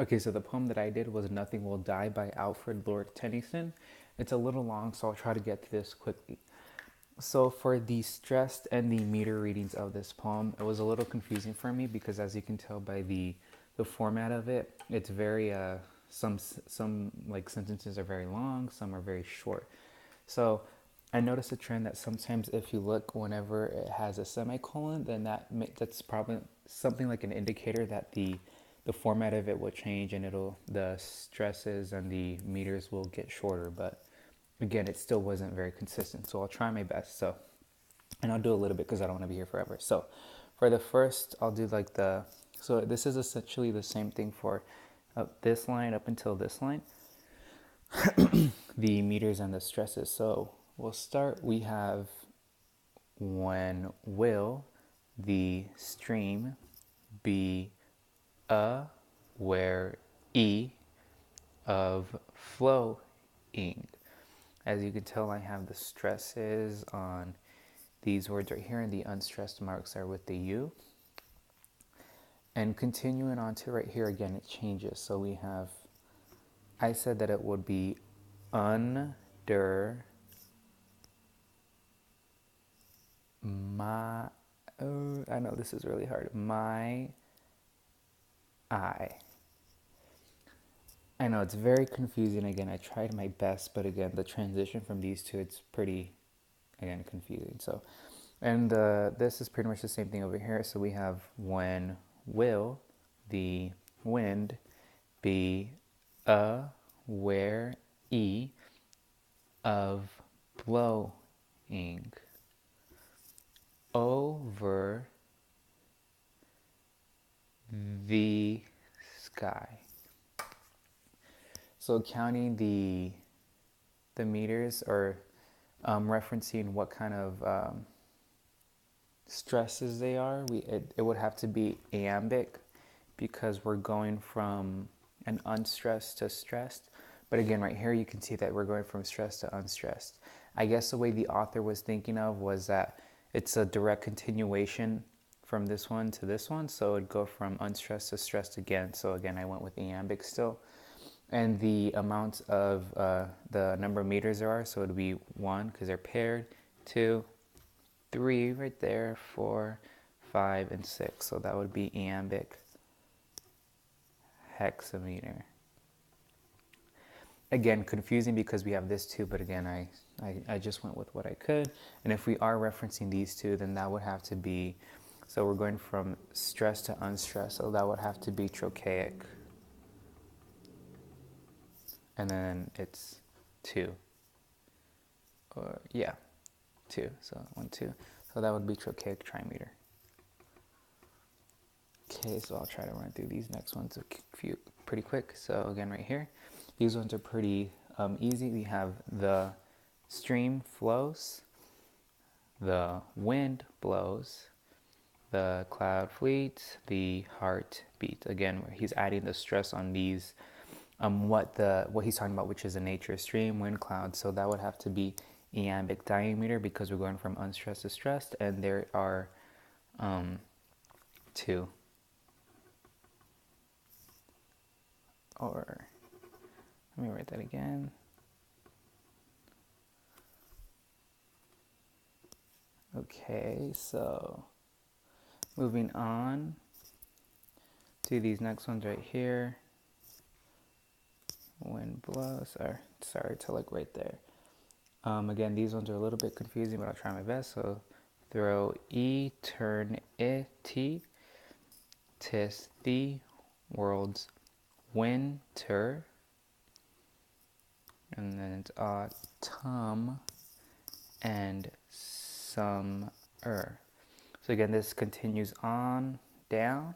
Okay, so the poem that I did was Nothing Will Die by Alfred Lord Tennyson. It's a little long, so I'll try to get to this quickly. So for the stressed and the meter readings of this poem, it was a little confusing for me because, as you can tell by the format of it, it's very some like sentences are very long, some are very short. So I noticed a trend that sometimes if you look whenever it has a semicolon, then that's probably something like an indicator that the format of it will change and it'll the stresses and the meters will get shorter. But again, it still wasn't very consistent. So I'll try my best. So and I'll do a little bit because I don't want to be here forever. So for the first, I'll do like so this is essentially the same thing for this line up until this line, the meters and the stresses. So we'll start, we have when will the stream be a where e of flowing. As you can tell, I have the stresses on these words right here, and the unstressed marks are with the U. And continuing on to right here, again, it changes. So we have, I said that it would be under my, oh, I know this is really hard, my eye. I know it's very confusing. Again, I tried my best, but again, the transition from these two, it's pretty, again, confusing. So, and this is pretty much the same thing over here. So we have when will the wind be a where e of blowing over the sky. So counting the meters, or referencing what kind of stresses they are, it would have to be iambic because we're going from an unstressed to stressed. But again, right here you can see that we're going from stressed to unstressed. I guess the way the author was thinking of was that it's a direct continuation from this one to this one, so it'd go from unstressed to stressed again. So again, I went with iambic still. And the amount of the number of meters there are, so it'd be 1 because they're paired, 2, 3 right there, 4, 5, and 6. So that would be iambic hexameter. Again, confusing because we have this too, but again, I just went with what I could. And if we are referencing these two, then that would have to be, so we're going from stress to unstressed, so that would have to be trochaic. And then it's 2. Or, yeah, 2. So 1, 2. So that would be trochaic trimeter. Okay, so I'll try to run through these next ones pretty quick. So again, right here, these ones are pretty easy. We have the stream flows, the wind blows, the cloud fleets, the heart beats. Again, he's adding the stress on these, what he's talking about, which is a nature stream, wind, cloud. So that would have to be iambic diameter because we're going from unstressed to stressed, and there are 2. Or let me write that again. Okay, so moving on to these next ones right here. Wind blows, sorry to look right there. Again, these ones are a little bit confusing, but I'll try my best. So throw eternity, tis the world's winter, and then it's autumn and summer. So again, this continues on down.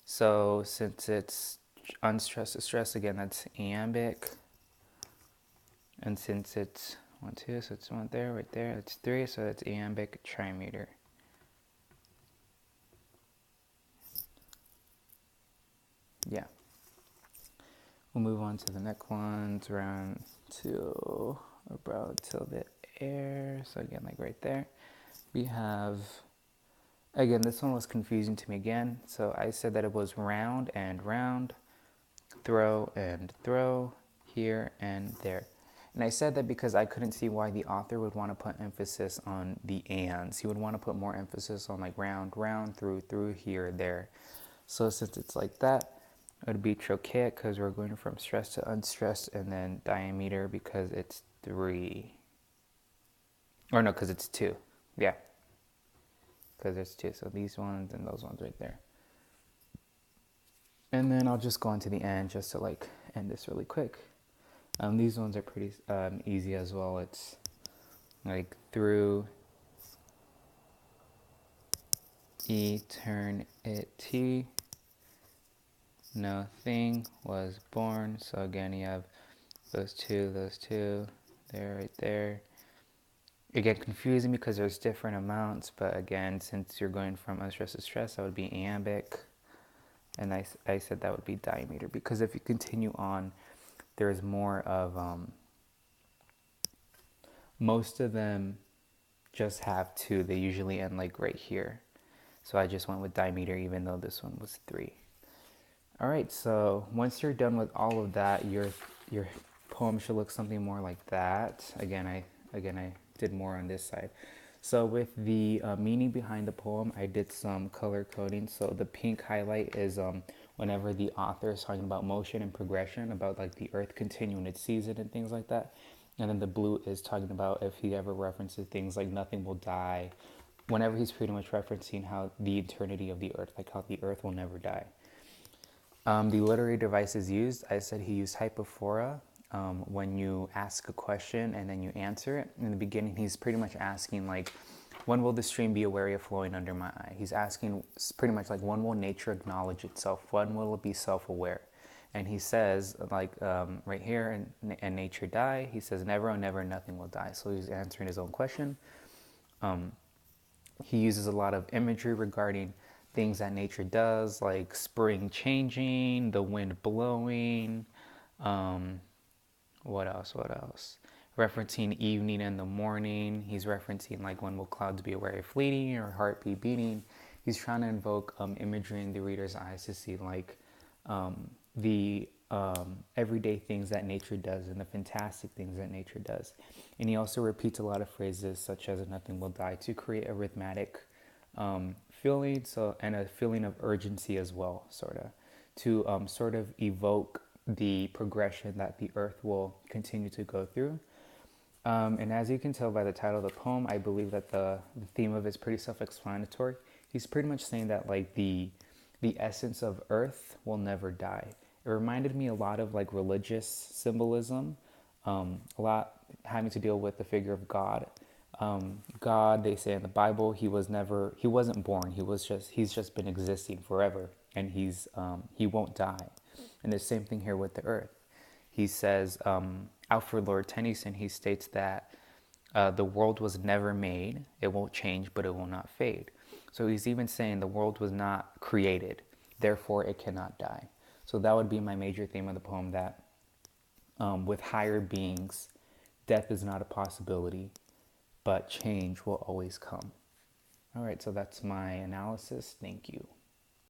So since it's unstressed to stress, again, that's iambic. And since it's 1, 2, so it's 1 there, right there, that's 3, so that's iambic trimeter. Yeah. We'll move on to the next ones, around to about till the air. So again, like right there, we have, again, this one was confusing to me again. So I said that it was round and round, throw and throw, here and there. And I said that because I couldn't see why the author would want to put emphasis on the ands. He would want to put more emphasis on like round, round, through, here, there. So since it's like that, it would be trochaic because we're going from stressed to unstressed, and then diameter because it's 3. Or no, because it's 2. Yeah. Because it's 2. So these ones and those ones right there. And then I'll just go on to the end just to like end this really quick. These ones are pretty easy as well. It's like through eternity, nothing was born. So again, you have those two, there, right there. It get confusing because there's different amounts, but again, since you're going from unstressed to stress, that would be iambic. And I said that would be diameter because if you continue on, there's more of, most of them just have 2. They usually end like right here. So I just went with diameter even though this one was 3. All right, so once you're done with all of that, your poem should look something more like that. Again, I did more on this side. So with the meaning behind the poem, I did some color coding. So the pink highlight is whenever the author is talking about motion and progression, about like the earth continuing its season and things like that. And then the blue is talking about if he ever references things like nothing will die, whenever he's pretty much referencing how the eternity of the earth, like how the earth will never die. The literary devices used, I said he used hypophora. When you ask a question and then you answer it. In the beginning, he's pretty much asking like, when will the stream be aware of flowing under my eye? He's asking pretty much like, when will nature acknowledge itself? When will it be self-aware? And he says like right here, and nature die. He says never, oh never, nothing will die. So he's answering his own question. He uses a lot of imagery regarding things that nature does, like spring changing, the wind blowing, what else? Referencing evening and the morning. He's referencing like, when will clouds be aware of fleeting or heart be beating. He's trying to invoke imagery in the reader's eyes to see like the everyday things that nature does and the fantastic things that nature does. And he also repeats a lot of phrases such as nothing will die to create a rhythmic feeling, so, and a feeling of urgency as well, sort of, to sort of evoke the progression that the earth will continue to go through. And as you can tell by the title of the poem, I believe that the theme of it is pretty self-explanatory. He's pretty much saying that like the essence of earth will never die. It reminded me a lot of like religious symbolism, a lot having to deal with the figure of God. God, they say in the Bible, he wasn't born. He's just been existing forever, and he won't die. And the same thing here with the earth. He says, Alfred Lord Tennyson, he states that the world was never made. It won't change, but it will not fade. So he's even saying the world was not created, therefore it cannot die. So that would be my major theme of the poem, that with higher beings, death is not a possibility, but change will always come. All right, so that's my analysis. Thank you.